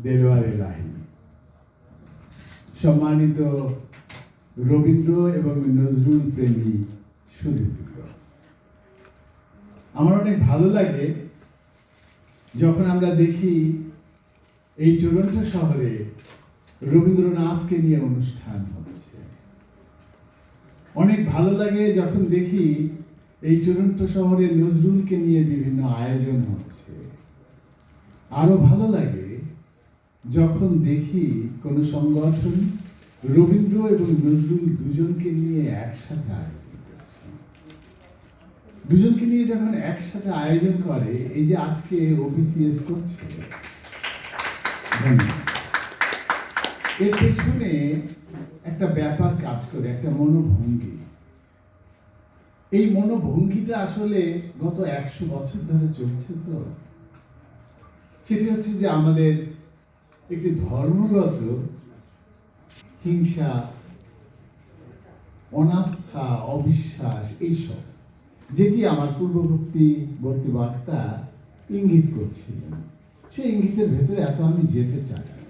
দেলোয়ার এলাহি, সম্মানিত রবীন্দ্র এবং নজরুল প্রেমী সুধীবৃন্দ, আমার অনেক ভালো লাগে যখন আমরা দেখি এই টরন্টো শহরে রবীন্দ্রনাথকে নিয়ে অনুষ্ঠান হচ্ছে। অনেক ভালো লাগে যখন দেখি এই টরন্টো শহরে নজরুলকে নিয়ে বিভিন্ন আয়োজন হচ্ছে। আরো ভালো লাগে যখন দেখি কোনো সংগঠন রবীন্দ্র এবং নজরুল দুজনকে নিয়ে একসাথে আয়োজন করছে। দুজনকে নিয়ে যখন একসাথে আয়োজন করে, এই যে আজকে ওপিসিএস করছে, এর পেছনে একটা ব্যাপার কাজ করে, একটা মনোভঙ্গি। এই মনোভঙ্গিটা আসলে গত 100 বছর ধরে চলছে। তো সেটি হচ্ছে যে আমাদের একটি ধর্মগত হিংসা, অনাস্থা, অবিশ্বাস, এইসব, যেটি আমার পূর্ববর্তী বক্তা ইঙ্গিত করছিলেন। সেই ইঙ্গিতের ভেতরে এত আমি যেতে চাই না,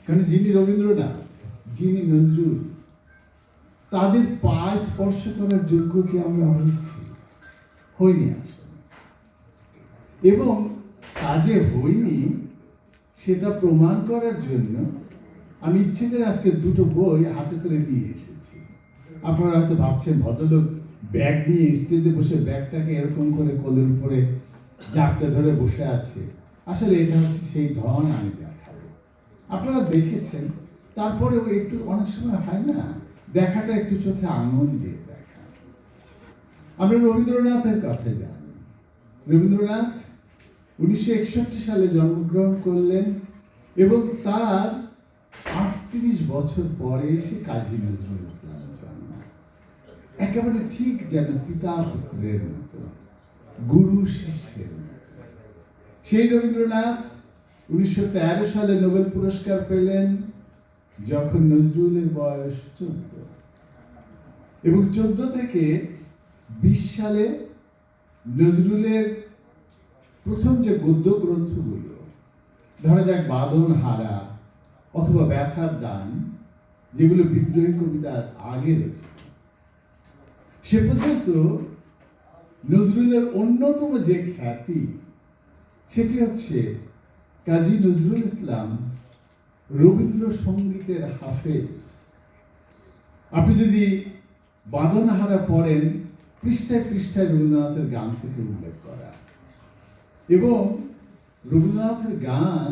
কারণ যিনি রবীন্দ্রনাথ, যিনি নজরুল, তাদের পায়ে স্পর্শ করার যোগ্য কি আমরা হইনি আসলে, এবং কাজে হইনি সেটা প্রমাণ করার জন্য আমি ইচ্ছে করে আজকে দুটো বই হাতে করে নিয়ে এসেছি। আপনারা হয়তো ভাবছেন ভদ্রলোক ব্যাগ নিয়ে স্টেজে বসে ব্যাগটাকে এরকম করে কোলের উপরে জাপটে ধরে বসে আছে। আসলে এটা হচ্ছে সেই ধন আমি দেখাবো। আপনারা দেখেছেন, তারপরেও একটু অনেক সময় হয় না, দেখাটা একটু চোখে আঙুল দিয়ে দেখা। আমরা রবীন্দ্রনাথের কাছে জানি, রবীন্দ্রনাথ 1961 সালে জন্মগ্রহণ করলেন এবং তার 38 বছর পরে এসে কাজী নজরুল ইসলাম জন্ম। একেবারে ঠিক যেন পিতা পুত্রের মতো, গুরু শিষ্যের মতো। সেই রবীন্দ্রনাথ 1913 সালে নোবেল পুরস্কার পেলেন যখন নজরুলের বয়স 14, এবং 14 থেকে 20 সালে নজরুলের প্রথম যে গদ্য গ্রন্থগুলো, ধরা যাক বাদনহারা অথবা ব্যথার দান, যেগুলো বিদ্রোহী কবিতার আগে রয়েছে, সে পর্যন্ত নজরুলের অন্যতম যে খ্যাতি, সেটি হচ্ছে কাজী নজরুল ইসলাম রবীন্দ্রসঙ্গীতের হাফেজ। আপনি যদি বাদনহারা পড়েন, পৃষ্ঠায় পৃষ্ঠায় রবীন্দ্রনাথের গান থেকে উল্লেখ করা, এবং রবীন্দ্রনাথের গান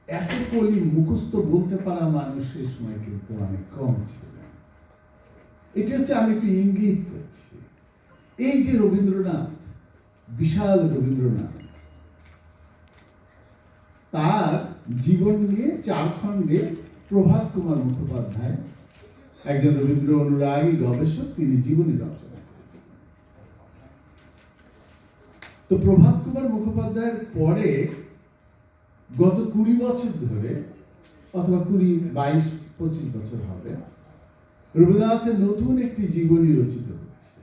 এত কলি মুখস্থ বলতে পারা মানুষ সেই সময় কিন্তু অনেক কম ছিল। এটা হচ্ছে আমি একটু ইঙ্গিত করছি। এই যে রবীন্দ্রনাথ, বিশাল রবীন্দ্রনাথ, তার জীবন নিয়ে 4 খণ্ডে প্রভাত কুমার মুখোপাধ্যায়, একজন রবীন্দ্র অনুরাগী গবেষক, তিনি জীবনী রচনা করেছেন। তো প্রভাত কুমার মুখোপাধ্যায়ের পরে গত 20 বছর ধরে, অথবা 22-25 বছর হবে, রবীন্দ্রনাথের নতুন একটি জীবনী রচিত হচ্ছে।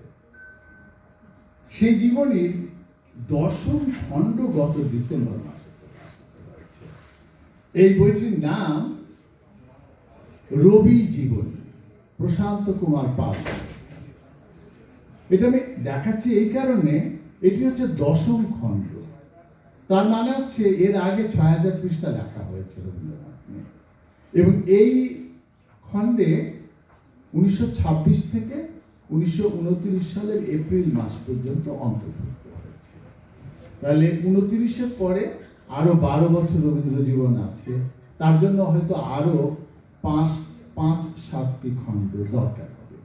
সেই জীবনীর 10ম খণ্ড গত ডিসেম্বর মাসে প্রকাশিত হয়েছে। এই বইটির নাম রবি জীবনী, প্রশান্ত কুমার পাল। এটা আমি দেখাচ্ছি এই কারণে, এটি হচ্ছে 10ম খণ্ড। তার মানে হচ্ছে এর আগে 6000 পৃষ্ঠা লেখা হয়েছে রবীন্দ্রনাথ নিয়ে, এবং এই খণ্ডে 1926 থেকে 1929 সালের এপ্রিল মাস পর্যন্ত অন্তর্ভুক্ত হয়েছে। তাহলে 29-এর পরে আরো 12 বছর রবীন্দ্র জীবন আছে। তার জন্য হয়তো আরো 5-7টি খণ্ড দরকার হবে।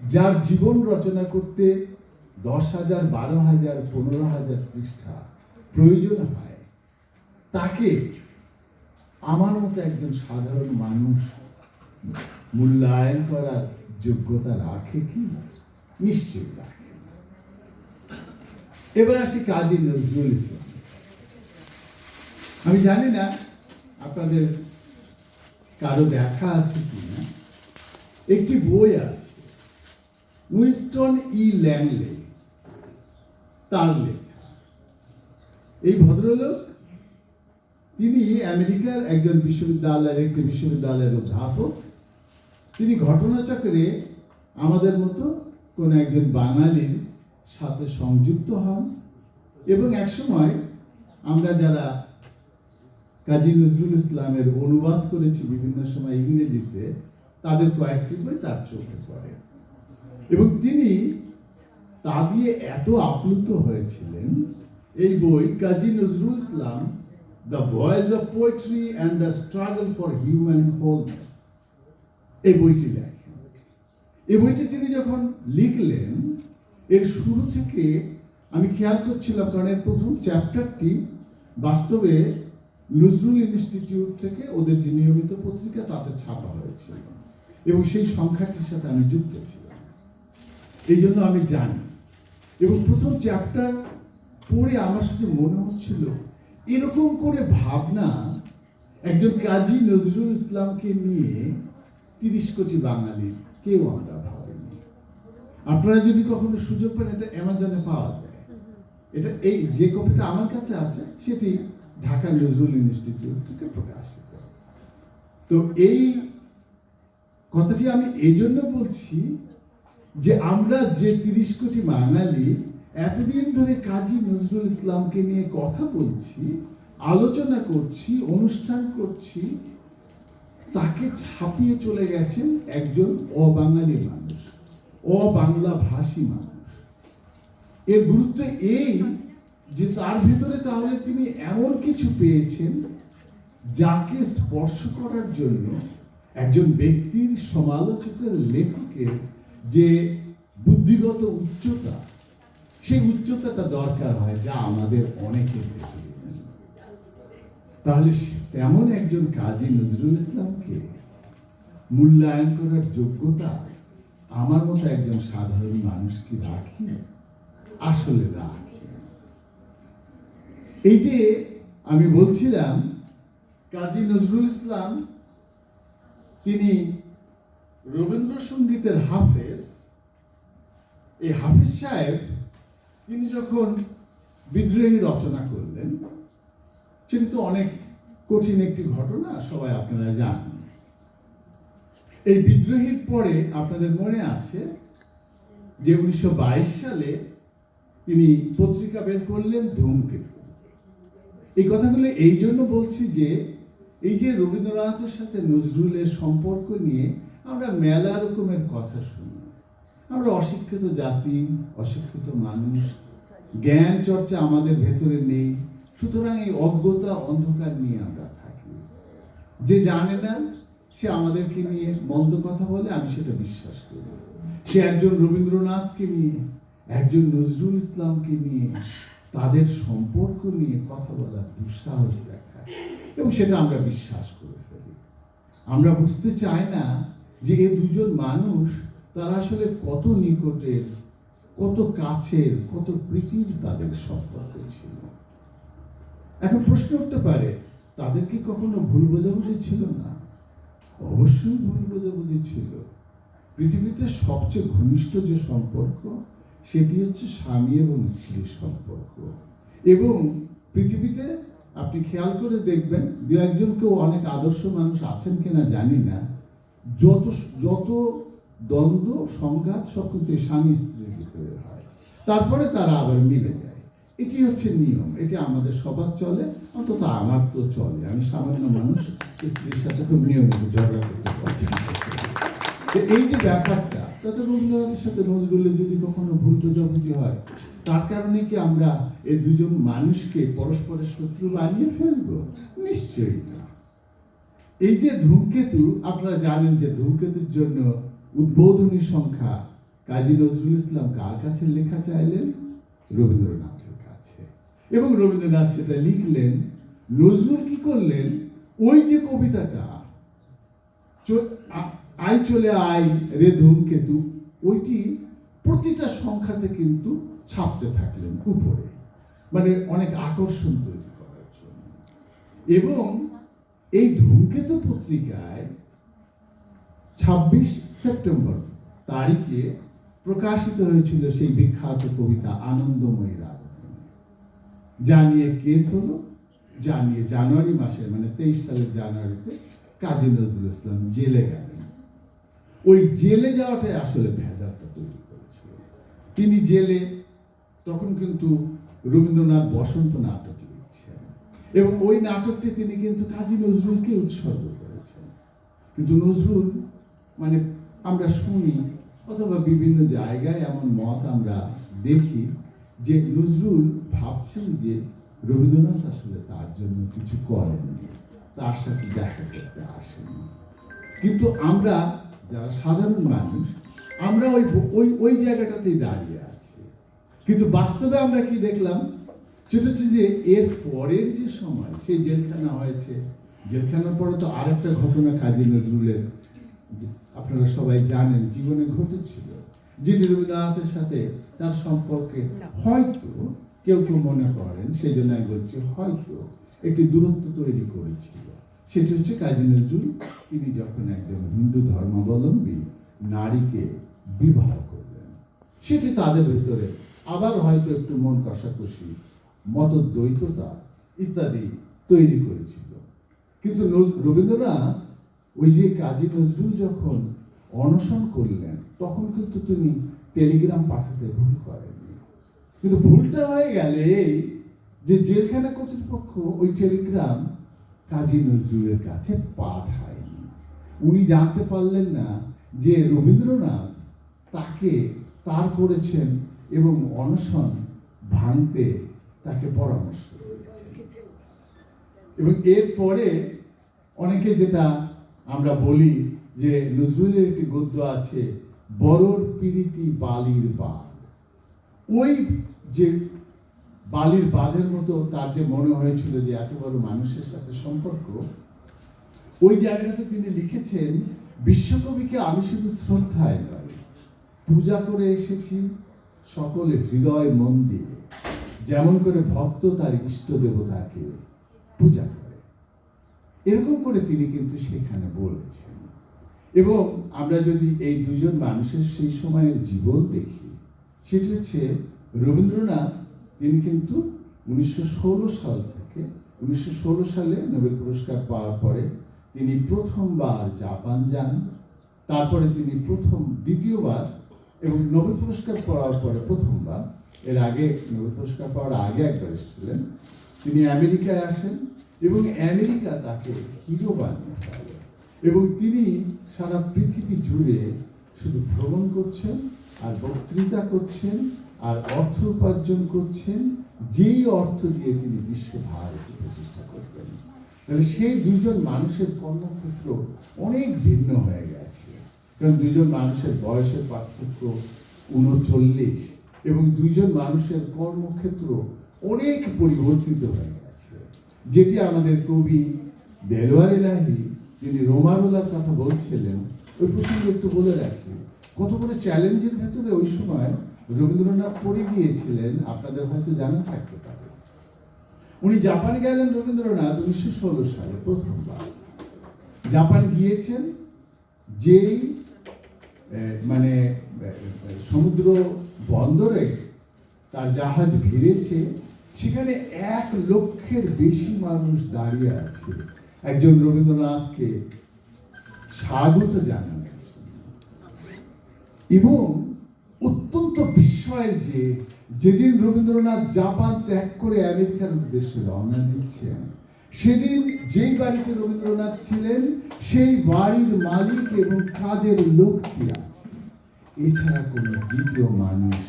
যার জীবন রচনা করতে 10,000, 12,000, 15,000 পৃষ্ঠা প্রয়োজন হয়, তাকে আমার মতো একজন সাধারণ মানুষ মূল্যায়ন করার যোগ্যতা রাখে কি? নিশ্চয়ই রাখে। এবার আসি কাজী নজরুল ইসলাম। আমি জানি না আপনাদের কারো দেখা আছে কিনা, একটি বই আছে উইনস্টন ই ল্যাংলে, তার লেখা। এই ভদ্রলোক তিনি আমেরিকার একজন একটি বিশ্ববিদ্যালয়ের অধ্যাপক। তিনি ঘটনাচক্রে আমাদের মতো কোন একজন বাঙালির সাথে সংযুক্ত হন এবং একসময় আমরা যারা কাজী নজরুল ইসলামের অনুবাদ করেছি বিভিন্ন সময় ইংরেজিতে, তাদের কয়েকটি বই তার চোখে পড়ে এবং তিনি তা দিয়ে এত আপ্লুত হয়েছিলেন। এই বই Kazi Nazrul Islam, the voice of poetry and the struggle for human wholeness, এই বইটি লেখেন। এই বইটি তিনি যখন লিখলেন, এর শুরু থেকে আমি খেয়াল করছিলাম, কারণ এর প্রথম চ্যাপ্টারটি বাস্তবে নজরুল ইনস্টিটিউট থেকে ওদের যে নিয়মিত পত্রিকা তাতে ছাপা হয়েছিল এবং সেই সংখ্যাটির সাথে আমি যুক্ত ছিলাম, এই জন্য আমি জানি। এবং প্রথম চ্যাপ্টার পড়ে আমার শুধু মনে হচ্ছিল, এরকম করে ভাবনা একজন কাজী নজরুল ইসলামকে নিয়ে 30 কোটি বাঙালির কেউ আমরা ভাবিনি। আপনারা যদি কখনো সুযোগ পান, এটা অ্যামাজনে পাওয়া যায়। এটা এই যে কপিটা আমার কাছে আছে সেটি ঢাকা নজরুল ইনস্টিটিউট থেকে প্রকাশিত। তো এই কথাটি আমি এই জন্য বলছি যে আমরা যে 30 কোটি বাঙালি এতদিন ধরে কাজী নজরুল ইসলামকে নিয়ে কথা বলছি, আলোচনা করছি, অনুষ্ঠান করছি, তাকে ছাপিয়ে চলে গেছেন একজন অবাঙালি মানুষ, অবাংলা ভাষী মানুষ। এর গুরুত্ব এই যে তার ভিতরে তাহলে তিনি এমন কিছু পেয়েছেন যাকে স্পর্শ করার জন্য একজন ব্যক্তির, সমালোচকের, লেখকের যে বুদ্ধিগত উচ্চতা, সেই উচ্চতাটা দরকার হয়, যা আমাদের অনেকের ভেতরে নেই। তাহলে তেমন একজন কাজী নজরুল ইসলামকে মূল্যায়ন করার যোগ্যতা আমার মতো একজন সাধারণ মানুষ কি রাখি? আসলে রাখি। এই যে আমি বলছিলাম, কাজী নজরুল ইসলাম তিনি রবীন্দ্রসঙ্গীতের হাফেজ। এই হাফেজ সাহেব তিনি যখন বিদ্রোহী রচনা করলেন, সেটি তো অনেক কঠিন একটি ঘটনা, সবাই আপনারা জানেন। এই বিদ্রোহীর পরে আপনাদের মনে আছে যে 1922 সালে তিনি পত্রিকা বের করলেন ধূমকেতু। এই কথাগুলো এই জন্য বলছি যে এই যে রবীন্দ্রনাথের সাথে নজরুলের সম্পর্ক নিয়ে আমরা মেলা রকমের কথা শুনি। আমরা অশিক্ষিত জাতি, অশিক্ষিত মানুষ, জ্ঞান চর্চা আমাদের ভেতরে নেই, সুতরাং এই অজ্ঞতা, অন্ধকার নিয়ে আমরা থাকি। যে জানে না সে আমাদেরকে নিয়ে মন্দ কথা বলে, আমি সেটা বিশ্বাস করি। সে একজন রবীন্দ্রনাথকে নিয়ে, একজন নজরুল ইসলামকে নিয়ে, তাদের সম্পর্ক নিয়ে কথা বলার দুঃসাহস দেখায় এবং সেটা আমরা বিশ্বাস করে ফেলি। আমরা বুঝতে চাই না যে এই দুজন মানুষ তারা আসলে কত নিকটের, কত কাছের, কত প্রীতির তাদের সম্পর্ক ছিল। এখন প্রশ্ন উঠতে পারে, তাদের কি কখনো ভুল বোঝাবুঝি ছিল না? অবশ্যই ভুল বোঝাবুঝি ছিল। পৃথিবীতে সবচেয়ে ঘনিষ্ঠ যে সম্পর্ক, সেটি হচ্ছে স্বামী এবং স্ত্রীর সম্পর্ক। এবং পৃথিবীতে আপনি খেয়াল করে দেখবেন, দু একজন কেউ অনেক আদর্শ মানুষ আছেন কিনা জানি না, যত যত দ্বন্দ্ব, সংঘাত সব কিন্তু স্বামী স্ত্রীর ভিতরে হয়, তারপরে তারা আবার মিলে যায়। এটি হচ্ছে নিয়ম, এটি আমাদের সবার চলে, অন্তত আমার তো চলে। আমি সামান্য মানুষ, স্ত্রীর সাথে খুব নিয়মিত ঝগড়া করতে পারছি। এই যে ব্যাপারটা, তাতে রবীন্দ্রনাথের সাথে নজরুলের যদি কখনো ভুল বোঝাবুঝি হয়, তার কারণে কি আমরা এই দুজন মানুষকে পরস্পরের শত্রু বানিয়ে ফেলবো? নিশ্চয়ই না। এই যে ধূমকেতু, আপনারা জানেন যে ধূমকেতুর জন্য উদ্বোধনী সংখ্যা কাজী নজরুল ইসলাম কার কাছে লেখা চাইলেন? রবীন্দ্রনাথের কাছে। এবং রবীন্দ্রনাথ সেটা লিখলেন। নজরুল কি করলেন? ওই যে কবিতাটা আই চলে আই রে ধূমকেতু, ওইটি প্রতিটা সংখ্যাতে কিন্তু ছাপতে থাকলেন উপরে, মানে অনেক আকর্ষণ তৈরি করার জন্য। এবং এই ধূমকেতু পত্রিকায় 26 সেপ্টেম্বর তারিখে প্রকাশিত হয়েছিল সেই বিখ্যাত কবিতা আনন্দময়ী রাগিনী, যা নিয়ে কেস হলো জানিয়ে জানুয়ারি মাসে মানে 23 সালের জানুয়ারিতে কাজী নজরুল ইসলাম জেলে গেলেন। ওই জেলে যাওয়াটাই আসলে ভেজালটা তৈরি করেছিল। তিনি জেলে, তখন কিন্তু রবীন্দ্রনাথ বসন্ত নাটক লিখছেন এবং ওই নাটকটি তিনি কিন্তু কাজী নজরুলকে উৎসর্গ করেছেন। কিন্তু নজরুল মানে আমরা শুনি অথবা বিভিন্ন জায়গায় এমন মত আমরা দেখি যে নজরুল ভাবছেন যে রবীন্দ্রনাথ আসলে তার জন্য কিছু করেননি, তার সাথে দেখা করতে আসেনি। কিন্তু আমরা যারা সাধারণ মানুষ আমরা ওই ওই ওই জায়গাটাতেই দাঁড়িয়ে আছি। কিন্তু বাস্তবে আমরা কি দেখলাম, সেটা হচ্ছে যে এর পরের যে সময় সেই জেলখানা হয়েছে, জেলখানার পরে তো আরেকটা ঘটনা কাজী নজরুলের আপনারা সবাই জানেন জীবনে ঘটেছিল, যেটি রবীন্দ্রনাথের সাথে তার সম্পর্কে হয়তো কেউ কেউ মনে করেন, সেই জন্য আমি বলছি হয়তো একটি দূরত্ব তৈরি করেছিল। সেটি হচ্ছে কাজী নজরুল তিনি যখন একজন হিন্দু ধর্মাবলম্বী নারীকে বিবাহ করলেন, সেটি তাদের ভিতরে আবার হয়তো একটু মন কষাকষি, মতদ্বৈততা ইত্যাদি তৈরি করেছিল। কিন্তু রবীন্দ্রনাথ ওই যে কাজী নজরুল যখন অনশন করলেন তখন কিন্তু তিনি টেলিগ্রাম পাঠাতে ভুল করেননি। কিন্তু ভুলটা হয়ে গেল এই যে জেলখানা কর্তৃপক্ষ ওই টেলিগ্রাম কাজী নজরুলের কাছে পাঠায়নি। উনি জানতে পারলেন না যে রবীন্দ্রনাথ তাকে তার করেছেন এবং অনশন ভাঙতে তাকে পরামর্শ দিয়েছেন। এবং এরপরে অনেকে যেটা আমরা বলি যে নজরুলের একটি গদ্য আছে, বড়র পিরিতি বালির বাঁধ। ওই যে বালির বাঁধের মতো তার যে মনে হয়েছিল যে এত বড় মানুষের সাথে সম্পর্ক, ওই জায়গাটাতে তিনি লিখেছেন, বিশ্বকবিকে আমি শুধু শ্রদ্ধায় নয় পূজা করে এসেছি সকলে হৃদয় মন দিয়ে, যেমন করে ভক্ত তার ইষ্ট দেবতাকে পূজা করে। এরকম করে তিনি কিন্তু সেখানে বলেছেন। এবং আমরা যদি এই দুজন মানুষের সেই সময়ের জীবন দেখি, সেটি হচ্ছে রবীন্দ্রনাথ তিনি কিন্তু 1916 সাল থেকে 1916 সালে নোবেল পুরস্কার পাওয়ার পরে তিনি প্রথমবার জাপান যান, তারপরে তিনি দ্বিতীয়বার এবং নোবেল পুরস্কার পাওয়ার পরে প্রথমবার, এর আগে নোবেল পুরস্কার পাওয়ার আগে একবার এসেছিলেন, তিনি আমেরিকায় আসেন এবং আমেরিকা তাকে হিরো বানিয়ে ফেলে এবং তিনি সারা পৃথিবী জুড়ে শুধু ভ্রমণ করছেন আর বক্তৃতা করছেন আর অর্থ উপার্জন করছেন, যেই অর্থ দিয়ে তিনি বিশ্বভারতী প্রতিষ্ঠা করবেন। তাহলে সেই দুইজন মানুষের কর্মক্ষেত্র অনেক ভিন্ন হয়ে গেছে, কারণ দুইজন মানুষের বয়সের পার্থক্য 39 এবং দুইজন মানুষের কর্মক্ষেত্র অনেক পরিবর্তিত হয়ে গেছে। যেটি আমাদের কবি দেলোয়ার ইলাহি তিনি রোমারোলার কথা বলছিলেন, ওই প্রসঙ্গে একটু বলে রাখি কত বড় চ্যালেঞ্জের ভেতরে ওই সময় রবীন্দ্রনাথ পড়ে গিয়েছিলেন, আপনাদের হয়তো জানা থাকতে পারে। উনি জাপান গেলেন রবীন্দ্রনাথ 1916 সালে প্রথমবার। জাপান গিয়েছেন, যেই মানে সমুদ্র বন্দরে তার জাহাজ ভিড়েছে, সেখানে 1 লক্ষের বেশি মানুষ দাঁড়িয়ে আছে একজন রবীন্দ্রনাথকে স্বাগত জানানোর জন্য। এবং অত্যন্ত বিস্ময়ের যে যেদিন রবীন্দ্রনাথ জাপান ত্যাগ করে আমেরিকার উদ্দেশ্যে রওনা দিচ্ছেন, সেদিন যেই বাড়িতে রবীন্দ্রনাথ ছিলেন সেই বাড়ির মালিক এবং কাজের লোকটি আছে, এছাড়া কোনো দ্বিতীয় মানুষ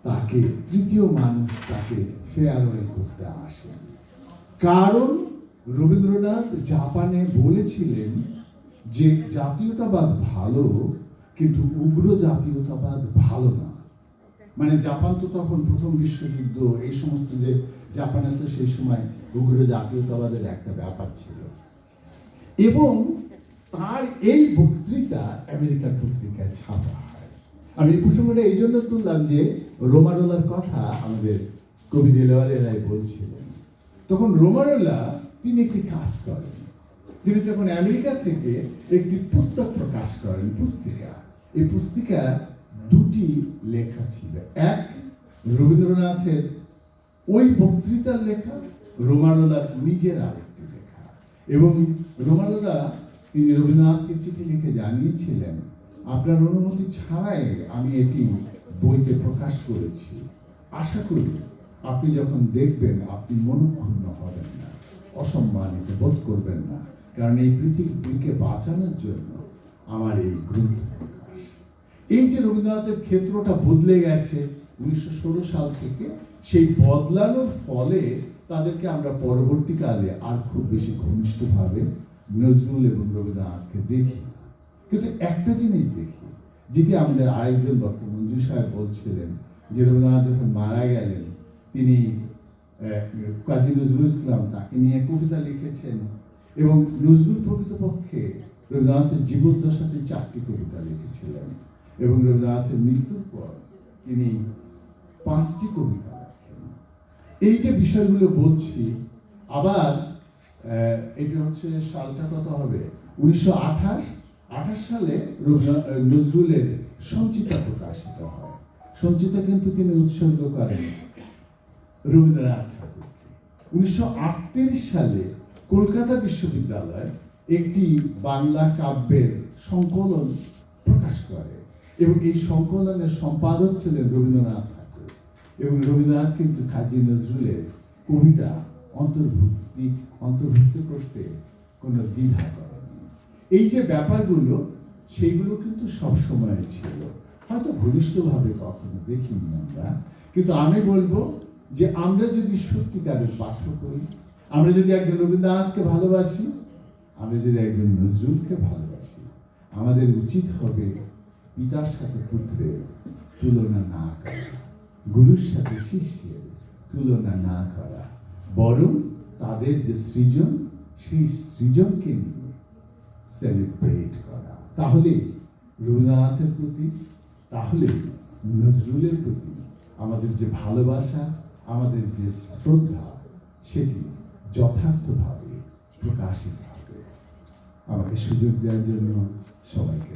তাকে তৃতীয় মানুষ তাকে ফেয়ারওয়েল করতে আসেন। কারণ রবীন্দ্রনাথ জাপানে বলেছিলেন যে জাতীয়তাবাদ ভালো, কিন্তু উগ্র জাতীয়তাবাদ ভালো না। মানে জাপান তো তখন প্রথম বিশ্বযুদ্ধ, এই সমস্ত যে জাপানে তো সেই সময় উগ্র জাতীয়তাবাদের একটা ব্যাপার ছিল। এবং তার এই বক্তৃতা আমেরিকার পত্রিকায় ছাপা হয়। আমি এই প্রসঙ্গটা এই জন্য তুললাম যে রোমারোলার কথা আমাদের কবি দেলোয়ার ইলাহি বলছিলেন। তখন রোমারোলা তিনি একটি কাজ করেন, তিনি যখন আমেরিকা থেকে একটি পুস্তক প্রকাশ করেন, পুস্তিকা। এই পুস্তিকা 2টি লেখা ছিল, এক রবীন্দ্রনাথের ওই বক্তৃতার লেখা রোমানোলার নিজের আরেকটি লেখা। এবং রোমানোলা তিনি রবীন্দ্রনাথকে চিঠি লিখে জানিয়েছিলেন, আপনার অনুমতি ছাড়াই আমি এটি বইতে প্রকাশ করেছি, আশা করি আপনি যখন দেখবেন আপনি মনক্ষুণ্ণ হবেন না, অসম্মানিত বোধ করবেন না, কারণ এই পৃথিবীকে বাঁচানোর জন্য আমার এই গ্রন্থ প্রকাশ। এই যে রবীন্দ্রনাথের ক্ষেত্রটা বদলে গেছে 1916 সাল থেকে, সেই বদলানোর ফলে তাদেরকে আমরা পরবর্তীকালে আর খুব বেশি ঘনিষ্ঠভাবে নজরুল এবং রবীন্দ্রনাথকে দেখি। কিন্তু একটা জিনিস দেখি, যেটি আমাদের আরেকজন ডক্টর মঞ্জু সাহেব বলছিলেন, যে রবীন্দ্রনাথ যখন মারা গেলেন তিনি কাজী নজরুল ইসলাম তাকে নিয়ে কবিতা লিখেছেন, এবং নজরুল প্রকৃতপক্ষে রবীন্দ্রনাথের জীবদ্দশাতে 4টি কবিতা লিখেছিলেন, এবং রবীন্দ্রনাথের মৃত্যুর পর তিনি 5টি কবিতা লেখেন। এই যে বিষয়গুলো বলছি, আবার এটা হচ্ছে সালটা কত হবে, 1928 সালে নজরুলের সঞ্চিতা প্রকাশিত হয়। সঞ্চিতা কিন্তু তিনি উৎসর্গ করেন রবীন্দ্রনাথ ঠাকুরকে। 1938 সালে কলকাতা বিশ্ববিদ্যালয় একটি বাংলা কাব্যের সংকলন প্রকাশ করে, এবং এই সংকলনের সম্পাদক ছিলেন রবীন্দ্রনাথ ঠাকুর, এবং রবীন্দ্রনাথ কিন্তু কাজী নজরুলের কবিতা অন্তর্ভুক্ত করতে কোনো দ্বিধা করেনি। এই যে ব্যাপারগুলো, সেইগুলো কিন্তু সবসময় ছিল, হয়তো ঘনিষ্ঠভাবে কখনো দেখিনি আমরা, কিন্তু আমি বলবো যে আমরা যদি সত্যিকারের পাঠক হই, আমরা যদি একজন রবীন্দ্রনাথকে ভালোবাসি, আমরা যদি একজন নজরুলকে ভালোবাসি, আমাদের উচিত হবে পিতার সাথে পুত্রের তুলনা না করা, গুরুর সাথে শিষ্যের তুলনা না করা, বরং তাদের যে সৃজন, সেই সৃজনকে নিয়ে সেলিব্রেট করা। তাহলে রবীন্দ্রনাথের প্রতি, তাহলে নজরুলের প্রতি আমাদের যে ভালোবাসা, আমাদের যে শ্রদ্ধা, সেটি যথার্থভাবে প্রকাশিত হবে। আমাকে সুযোগ দেওয়ার জন্য সবাইকে